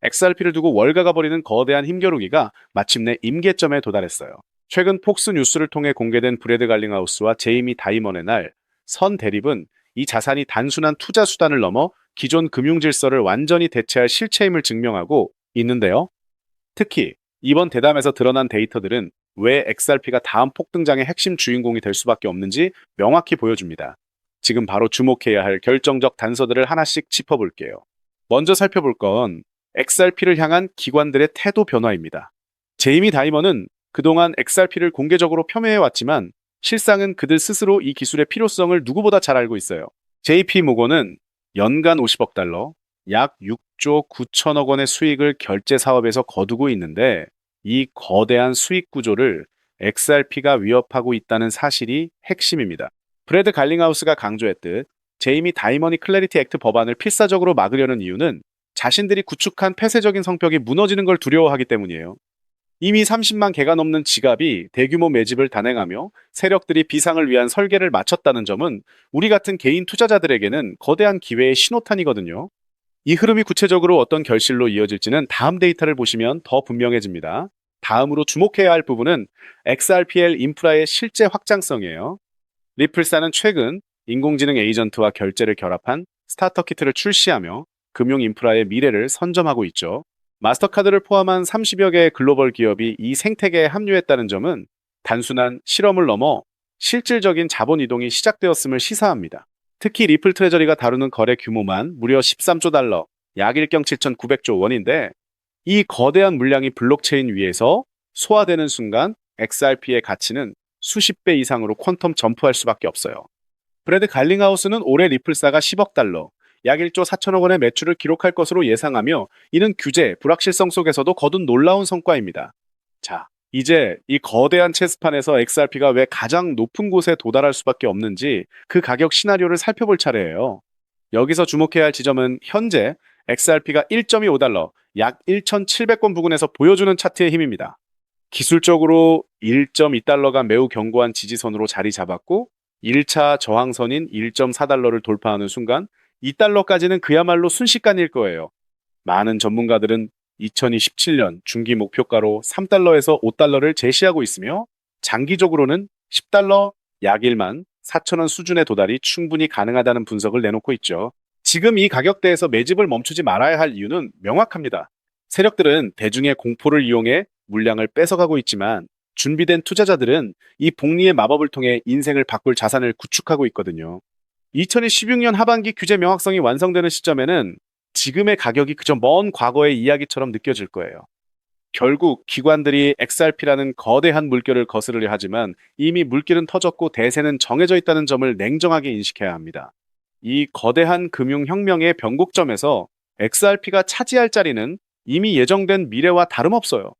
XRP를 두고 월가가 벌이는 거대한 힘겨루기가 마침내 임계점에 도달했어요. 최근 폭스 뉴스를 통해 공개된 브래드 갈링하우스와 제이미 다이먼의 날, 선 대립은 이 자산이 단순한 투자 수단을 넘어 기존 금융 질서를 완전히 대체할 실체임을 증명하고 있는데요. 특히 이번 대담에서 드러난 데이터들은 왜 XRP가 다음 폭등장의 핵심 주인공이 될 수밖에 없는지 명확히 보여줍니다. 지금 바로 주목해야 할 결정적 단서들을 하나씩 짚어볼게요. 먼저 살펴볼 건 XRP를 향한 기관들의 태도 변화입니다. 제이미 다이먼은 그동안 XRP를 공개적으로 폄훼해왔지만 실상은 그들 스스로 이 기술의 필요성을 누구보다 잘 알고 있어요. JP 모건은 연간 50억 달러, 약 6조 9천억 원의 수익을 결제 사업에서 거두고 있는데 이 거대한 수익 구조를 XRP가 위협하고 있다는 사실이 핵심입니다. 브래드 갈링하우스가 강조했듯 제이미 다이먼이 클래리티 액트 법안을 필사적으로 막으려는 이유는 자신들이 구축한 폐쇄적인 성벽이 무너지는 걸 두려워하기 때문이에요. 이미 30만 개가 넘는 지갑이 대규모 매집을 단행하며 세력들이 비상을 위한 설계를 마쳤다는 점은 우리 같은 개인 투자자들에게는 거대한 기회의 신호탄이거든요. 이 흐름이 구체적으로 어떤 결실로 이어질지는 다음 데이터를 보시면 더 분명해집니다. 다음으로 주목해야 할 부분은 XRPL 인프라의 실제 확장성이에요. 리플사는 최근 인공지능 에이전트와 결제를 결합한 스타터 키트를 출시하며 금융 인프라의 미래를 선점하고 있죠. 마스터카드를 포함한 30여 개의 글로벌 기업이 이 생태계에 합류했다는 점은 단순한 실험을 넘어 실질적인 자본 이동이 시작되었음을 시사합니다. 특히 리플 트레저리가 다루는 거래 규모만 무려 13조 달러, 약 1경 7,900조 원인데 이 거대한 물량이 블록체인 위에서 소화되는 순간 XRP의 가치는 수십 배 이상으로 퀀텀 점프할 수밖에 없어요. 브래드 갈링하우스는 올해 리플사가 10억 달러, 약 1조 4천억 원의 매출을 기록할 것으로 예상하며 이는 규제, 불확실성 속에서도 거둔 놀라운 성과입니다. 자, 이제 이 거대한 체스판에서 XRP가 왜 가장 높은 곳에 도달할 수밖에 없는지 그 가격 시나리오를 살펴볼 차례예요. 여기서 주목해야 할 지점은 현재 XRP가 1.25달러, 약 1,700권 부근에서 보여주는 차트의 힘입니다. 기술적으로 1.2달러가 매우 견고한 지지선으로 자리 잡았고 1차 저항선인 1.4달러를 돌파하는 순간 2달러까지는 그야말로 순식간일 거예요. 많은 전문가들은 2027년 중기 목표가로 3달러에서 5달러를 제시하고 있으며 장기적으로는 10달러, 약 1만 4천 원 수준의 도달이 충분히 가능하다는 분석을 내놓고 있죠. 지금 이 가격대에서 매집을 멈추지 말아야 할 이유는 명확합니다. 세력들은 대중의 공포를 이용해 물량을 뺏어가고 있지만 준비된 투자자들은 이 복리의 마법을 통해 인생을 바꿀 자산을 구축하고 있거든요. 2016년 하반기 규제 명확성이 완성되는 시점에는 지금의 가격이 그저 먼 과거의 이야기처럼 느껴질 거예요. 결국 기관들이 XRP라는 거대한 물결을 거스르려 하지만 이미 물길은 터졌고 대세는 정해져 있다는 점을 냉정하게 인식해야 합니다. 이 거대한 금융혁명의 변곡점에서 XRP가 차지할 자리는 이미 예정된 미래와 다름없어요.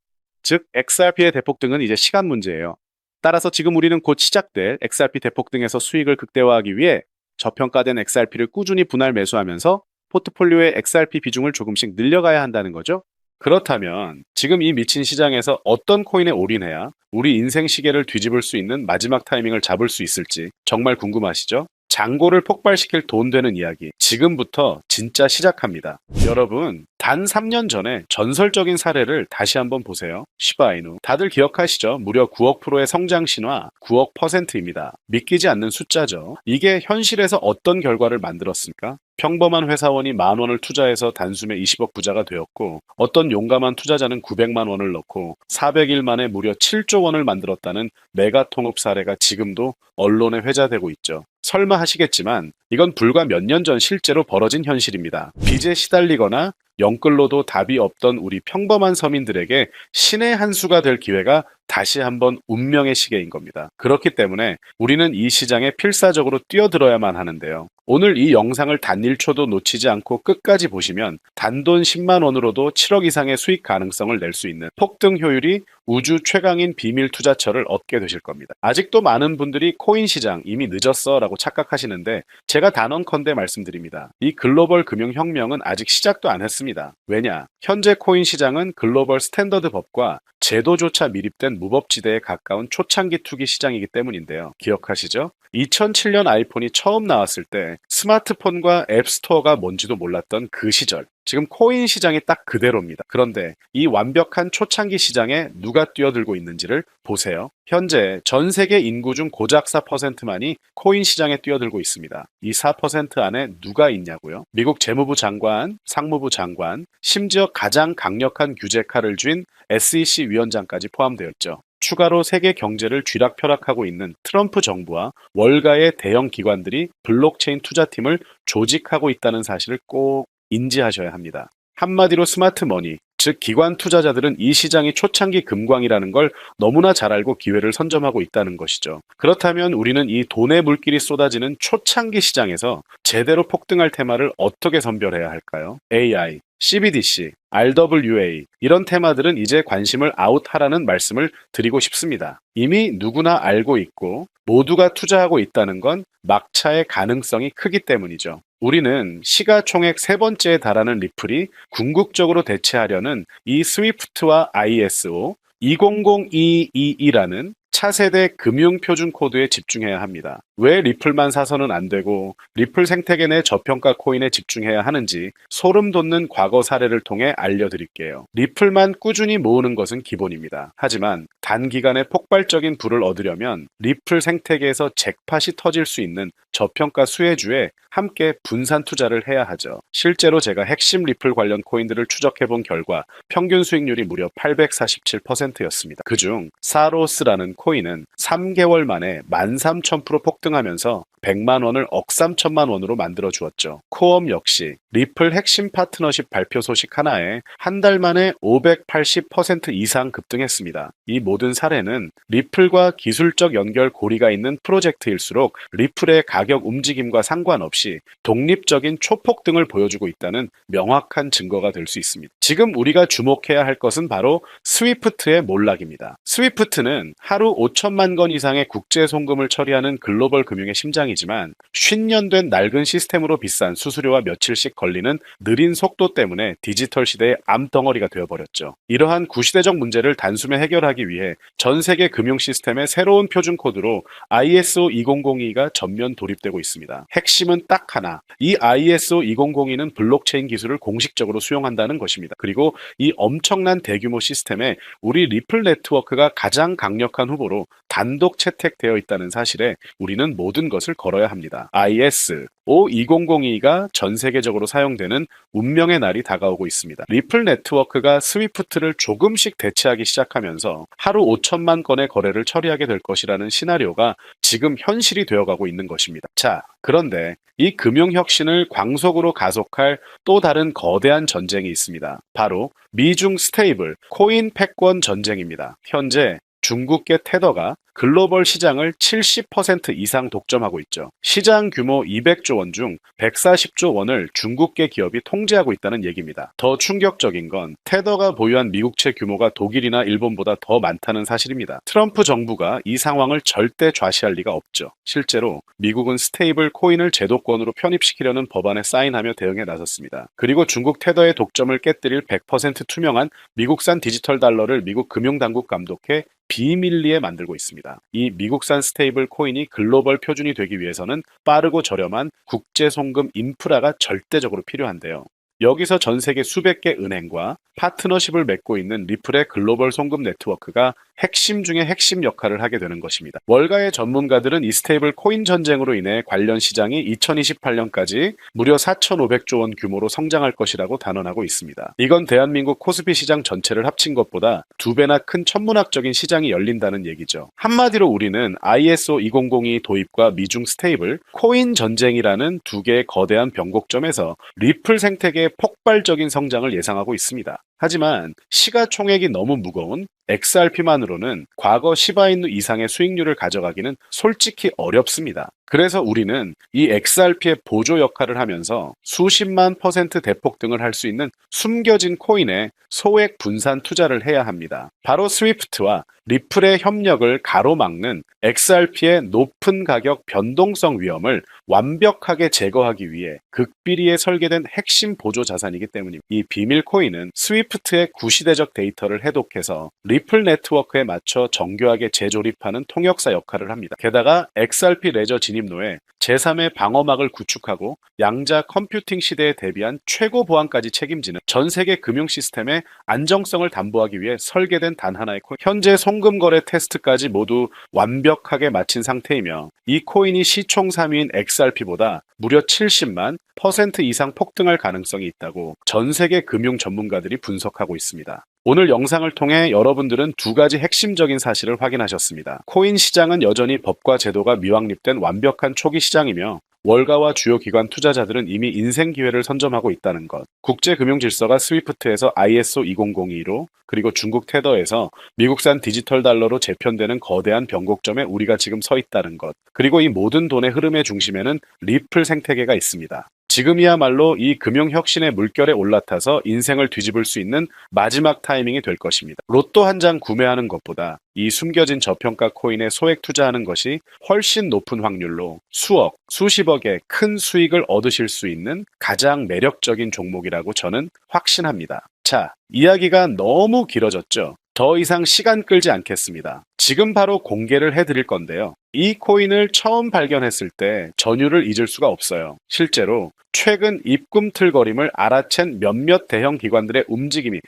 즉, XRP의 대폭등은 이제 시간 문제예요. 따라서 지금 우리는 곧 시작될 XRP 대폭등에서 수익을 극대화하기 위해 저평가된 XRP를 꾸준히 분할 매수하면서 포트폴리오의 XRP 비중을 조금씩 늘려가야 한다는 거죠. 그렇다면 지금 이 미친 시장에서 어떤 코인에 올인해야 우리 인생 시계를 뒤집을 수 있는 마지막 타이밍을 잡을 수 있을지 정말 궁금하시죠? 잔고를 폭발시킬 돈 되는 이야기 지금부터 진짜 시작합니다. 여러분, 단 3년 전에 전설적인 사례를 다시 한번 보세요. 시바이누. 다들 기억하시죠? 무려 9억 프로의 성장 신화, 9억 %입니다. 믿기지 않는 숫자죠. 이게 현실에서 어떤 결과를 만들었습니까? 평범한 회사원이 10,000원을 투자해서 단숨에 20억 부자가 되었고 어떤 용감한 투자자는 900만 원을 넣고 400일 만에 무려 7조 원을 만들었다는 메가 통업 사례가 지금도 언론에 회자되고 있죠. 설마 하시겠지만 이건 불과 몇 년 전 실제로 벌어진 현실입니다. 빚에 시달리거나 영끌로도 답이 없던 우리 평범한 서민들에게 신의 한 수가 될 기회가 다시 한번 운명의 시계인 겁니다. 그렇기 때문에 우리는 이 시장에 필사적으로 뛰어들어야만 하는데요. 오늘 이 영상을 단 1초도 놓치지 않고 끝까지 보시면 단돈 10만 원으로도 7억 이상의 수익 가능성을 낼 수 있는 폭등 효율이 우주 최강인 비밀 투자처를 얻게 되실 겁니다. 아직도 많은 분들이 코인 시장 이미 늦었어 라고 착각하시는데 제가 단언컨대 말씀드립니다. 이 글로벌 금융혁명은 아직 시작도 안 했습니다. 왜냐? 현재 코인 시장은 글로벌 스탠더드 법과 제도조차 미립된 무법지대에 가까운 초창기 투기 시장이기 때문인데요. 기억하시죠? 2007년 아이폰이 처음 나왔을 때 스마트폰과 앱스토어가 뭔지도 몰랐던 그 시절. 지금 코인 시장이 딱 그대로입니다. 그런데 이 완벽한 초창기 시장에 누가 뛰어들고 있는지를 보세요. 현재 전 세계 인구 중 고작 4%만이 코인 시장에 뛰어들고 있습니다. 이 4% 안에 누가 있냐고요? 미국 재무부 장관, 상무부 장관, 심지어 가장 강력한 규제 칼을 쥔 SEC 위원장까지 포함되어 있죠. 추가로 세계 경제를 쥐락펴락하고 있는 트럼프 정부와 월가의 대형 기관들이 블록체인 투자팀을 조직하고 있다는 사실을 꼭 인지하셔야 합니다. 한마디로 스마트 머니, 즉 기관 투자자들은 이 시장이 초창기 금광이라는 걸 너무나 잘 알고 기회를 선점하고 있다는 것이죠. 그렇다면 우리는 이 돈의 물길이 쏟아지는 초창기 시장에서 제대로 폭등할 테마를 어떻게 선별해야 할까요? AI, CBDC, RWA 이런 테마들은 이제 관심을 아웃하라는 말씀을 드리고 싶습니다. 이미 누구나 알고 있고 모두가 투자하고 있다는 건 막차의 가능성이 크기 때문이죠. 우리는 시가총액 3번째에 달하는 리플이 궁극적으로 대체하려는 이 스위프트와 ISO 200222라는 차세대 금융표준 코드에 집중해야 합니다. 왜 리플만 사서는 안 되고 리플 생태계 내 저평가 코인에 집중해야 하는지 소름 돋는 과거 사례를 통해 알려드릴게요. 리플만 꾸준히 모으는 것은 기본입니다. 하지만 단기간에 폭발적인 부를 얻으려면 리플 생태계에서 잭팟이 터질 수 있는 저평가 수혜주에 함께 분산 투자를 해야 하죠. 실제로 제가 핵심 리플 관련 코인들을 추적해본 결과 평균 수익률이 무려 847%였습니다. 그중 사로스라는 코인은 3개월 만에 13,000% 폭등하면서 100만 원을 억 3천만 원으로 만들어 주었죠. 코엄 역시 리플 핵심 파트너십 발표 소식 하나에 한 달 만에 580% 이상 급등했습니다. 이 모든 사례는 리플과 기술적 연결 고리가 있는 프로젝트일수록 리플의 가격 움직임과 상관없이 독립적인 초폭등을 보여주고 있다는 명확한 증거가 될 수 있습니다. 지금 우리가 주목해야 할 것은 바로 스위프트의 몰락입니다. 스위프트는 하루 5천만 건 이상의 국제 송금을 처리하는 글로벌 금융의 심장이지만 50년 된 낡은 시스템으로 비싼 수수료와 며칠씩 걸리는 느린 속도 때문에 디지털 시대의 암덩어리가 되어버렸죠. 이러한 구시대적 문제를 단숨에 해결하기 위해 전 세계 금융 시스템의 새로운 표준 코드로 ISO 2002가 전면 도입되고 있습니다. 핵심은 딱 하나, 이 ISO 2002는 블록체인 기술을 공식적으로 수용한다는 것입니다. 그리고 이 엄청난 대규모 시스템에 우리 리플 네트워크가 가장 강력한 후보로 단독 채택되어 있다는 사실에 우리는 모든 것을 걸어야 합니다. ISO 2002가 전 세계적으로 사용되는 운명의 날이 다가오고 있습니다. 리플 네트워크가 스위프트를 조금씩 대체하기 시작하면서 하루 5천만 건의 거래를 처리하게 될 것이라는 시나리오가 지금 현실이 되어가고 있는 것입니다. 자, 그런데 이 금융혁신을 광속으로 가속할 또 다른 거대한 전쟁이 있습니다. 바로 미중 스테이블 코인 패권 전쟁입니다. 현재 중국계 테더가 글로벌 시장을 70% 이상 독점하고 있죠. 시장 규모 200조 원 중 140조 원을 중국계 기업이 통제하고 있다는 얘기입니다. 더 충격적인 건 테더가 보유한 미국채 규모가 독일이나 일본보다 더 많다는 사실입니다. 트럼프 정부가 이 상황을 절대 좌시할 리가 없죠. 실제로 미국은 스테이블 코인을 제도권으로 편입시키려는 법안에 사인하며 대응에 나섰습니다. 그리고 중국 테더의 독점을 깨뜨릴 100% 투명한 미국산 디지털 달러를 미국 금융당국 감독해 비밀리에 만들고 있습니다. 이 미국산 스테이블 코인이 글로벌 표준이 되기 위해서는 빠르고 저렴한 국제 송금 인프라가 절대적으로 필요한데요. 여기서 전 세계 수백 개 은행과 파트너십을 맺고 있는 리플의 글로벌 송금 네트워크가 핵심 중의 핵심 역할을 하게 되는 것입니다. 월가의 전문가들은 이 스테이블 코인 전쟁으로 인해 관련 시장이 2028년까지 무려 4,500조 원 규모로 성장할 것이라고 단언하고 있습니다. 이건 대한민국 코스피 시장 전체를 합친 것보다 2배나 큰 천문학적인 시장이 열린다는 얘기죠. 한마디로 우리는 ISO 2002 도입과 미중 스테이블 코인 전쟁이라는 두 개의 거대한 변곡점에서 리플 생태계의 폭발적인 성장을 예상하고 있습니다. 하지만 시가총액이 너무 무거운 XRP만으로는 과거 시바이누 이상의 수익률을 가져가기는 솔직히 어렵습니다. 그래서 우리는 이 XRP의 보조 역할을 하면서 수십만 % 대폭등을 할 수 있는 숨겨진 코인에 소액 분산 투자를 해야 합니다. 바로 스위프트와 리플의 협력을 가로막는 XRP의 높은 가격 변동성 위험을 완벽하게 제거하기 위해 극비리에 설계된 핵심 보조 자산이기 때문입니다. 이 비밀 코인은 스위프트의 구시대적 데이터를 해독해서 리플 네트워크에 맞춰 정교하게 재조립하는 통역사 역할을 합니다. 게다가 XRP 레저 진입 진입로에 제3의 방어막을 구축하고 양자 컴퓨팅 시대에 대비한 최고 보안까지 책임지는 전 세계 금융 시스템의 안정성을 담보하기 위해 설계된 단 하나의 코인. 현재 송금 거래 테스트까지 모두 완벽하게 마친 상태이며 이 코인이 시총 3위인 XRP보다 무려 70만 % 이상 폭등할 가능성이 있다고 전 세계 금융 전문가들이 분석하고 있습니다. 오늘 영상을 통해 여러분들은 두 가지 핵심적인 사실을 확인하셨습니다. 코인 시장은 여전히 법과 제도가 미확립된 완벽한 초기 시장이며 월가와 주요 기관 투자자들은 이미 인생 기회를 선점하고 있다는 것. 국제 금융 질서가 스위프트에서 ISO 20022로 그리고 중국 테더에서 미국산 디지털 달러로 재편되는 거대한 변곡점에 우리가 지금 서 있다는 것. 그리고 이 모든 돈의 흐름의 중심에는 리플 생태계가 있습니다. 지금이야말로 이 금융혁신의 물결에 올라타서 인생을 뒤집을 수 있는 마지막 타이밍이 될 것입니다. 로또 한 장 구매하는 것보다 이 숨겨진 저평가 코인에 소액 투자하는 것이 훨씬 높은 확률로 수억, 수십억의 큰 수익을 얻으실 수 있는 가장 매력적인 종목이라고 저는 확신합니다. 자, 이야기가 너무 길어졌죠? 더 이상 시간 끌지 않겠습니다. 지금 바로 공개를 해드릴 건데요. 이 코인을 처음 발견했을 때 전율을 잊을 수가 없어요. 실제로 최근 입꿈틀거림을 알아챈 몇몇 대형 기관들의 움직임이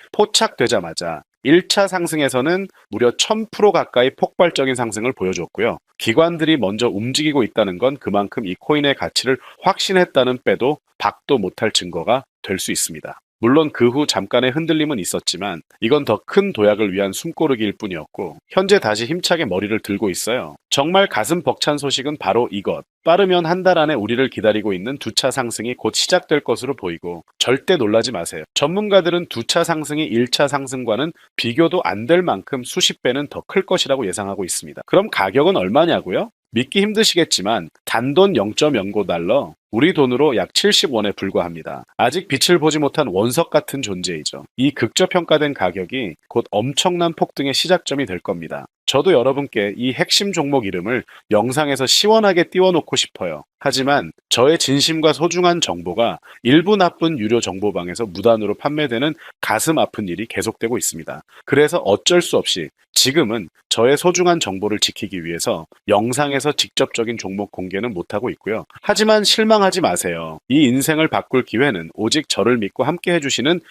포착되자마자 1차 상승에서는 무려 1000% 가까이 폭발적인 상승을 보여줬고요. 기관들이 먼저 움직이고 있다는 건 그만큼 이 코인의 가치를 확신했다는 빼도 박도 못할 증거가 될 수 있습니다. 물론 그 후 잠깐의 흔들림은 있었지만 이건 더 큰 도약을 위한 숨고르기일 뿐이었고 현재 다시 힘차게 머리를 들고 있어요. 정말 가슴 벅찬 소식은 바로 이것. 빠르면 한 달 안에 우리를 기다리고 있는 2차 상승이 곧 시작될 것으로 보이고 절대 놀라지 마세요. 전문가들은 2차 상승이 1차 상승과는 비교도 안 될 만큼 수십 배는 더 클 것이라고 예상하고 있습니다. 그럼 가격은 얼마냐고요? 믿기 힘드시겠지만 단돈 0.09달러, 우리 돈으로 약 70원에 불과합니다. 아직 빛을 보지 못한 원석 같은 존재이죠. 이 극저평가된 가격이 곧 엄청난 폭등의 시작점이 될 겁니다. 저도 여러분께 이 핵심 종목 이름을 영상에서 시원하게 띄워놓고 싶어요. 하지만 저의 진심과 소중한 정보가 일부 나쁜 유료 정보방에서 무단으로 판매되는 가슴 아픈 일이 계속되고 있습니다. 그래서 어쩔 수 없이 지금은 저의 소중한 정보를 지키기 위해서 영상에서 직접적인 종목 공개는 못하고 있고요. 하지만 실망하지 마세요. 이 인생을 바꿀 기회는 오직 저를 믿고 함께 해주시는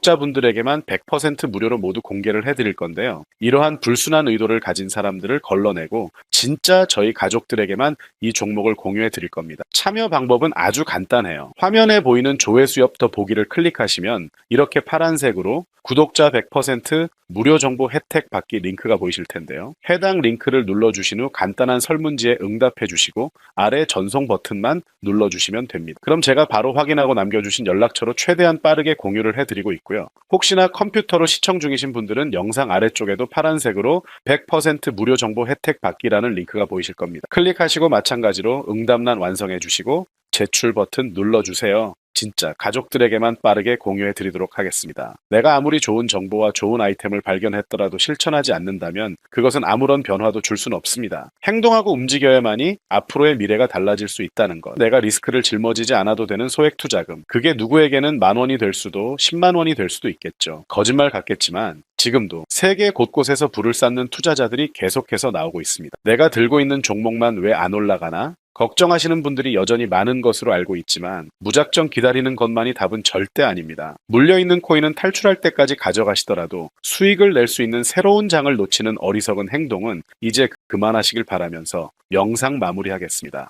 구독자분들에게만 100% 무료로 모두 공개를 해드릴 건데요. 이러한 불순한 의도를 가진 사람들을 걸러내고 진짜 저희 가족들에게만 이 종목을 공유해 드릴 겁니다. 참여 방법은 아주 간단해요. 화면에 보이는 조회수 옆 더 보기를 클릭하시면 이렇게 파란색으로 구독자 100% 무료 정보 혜택 받기 링크가 보이실 텐데요. 해당 링크를 눌러주신 후 간단한 설문지에 응답해 주시고 아래 전송 버튼만 눌러주시면 됩니다. 그럼 제가 바로 확인하고 남겨주신 연락처로 최대한 빠르게 공유를 해드리고 있고요. 혹시나 컴퓨터로 시청 중이신 분들은 영상 아래쪽에도 파란색으로 100% 무료 정보 혜택 받기라는 링크가 보이실 겁니다. 클릭하시고 마찬가지로 응답란 완성해 주시고 제출 버튼 눌러주세요. 진짜 가족들에게만 빠르게 공유해 드리도록 하겠습니다. 내가 아무리 좋은 정보와 좋은 아이템을 발견했더라도 실천하지 않는다면 그것은 아무런 변화도 줄 수는 없습니다. 행동하고 움직여야만이 앞으로의 미래가 달라질 수 있다는 것. 내가 리스크를 짊어지지 않아도 되는 소액 투자금. 그게 누구에게는 10,000원이 될 수도 100,000원이 될 수도 있겠죠. 거짓말 같겠지만 지금도 세계 곳곳에서 불을 쌓는 투자자들이 계속해서 나오고 있습니다. 내가 들고 있는 종목만 왜 안 올라가나? 걱정하시는 분들이 여전히 많은 것으로 알고 있지만 무작정 기다리는 것만이 답은 절대 아닙니다. 물려있는 코인은 탈출할 때까지 가져가시더라도 수익을 낼 수 있는 새로운 장을 놓치는 어리석은 행동은 이제 그만하시길 바라면서 영상 마무리하겠습니다.